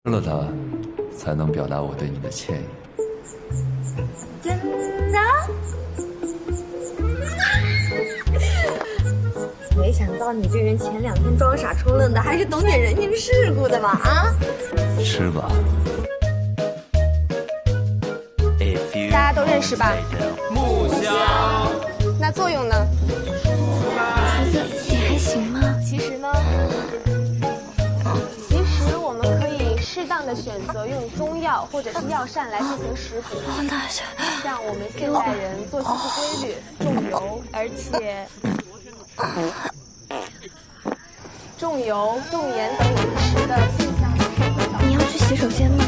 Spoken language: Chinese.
吃了它，才能表达我对你的歉意。真的？没想到你这人前2天装傻充愣的，还是懂点人情世故的嘛啊！吃吧。大家都认识吧？木香。那作用呢？橘子，你还行吗？其实我们可以适当的选择用中药或者是药膳来进行食补。像我们现代人作息不规律，重油，而且重油、重盐等饮食的现象。你要去洗手间吗？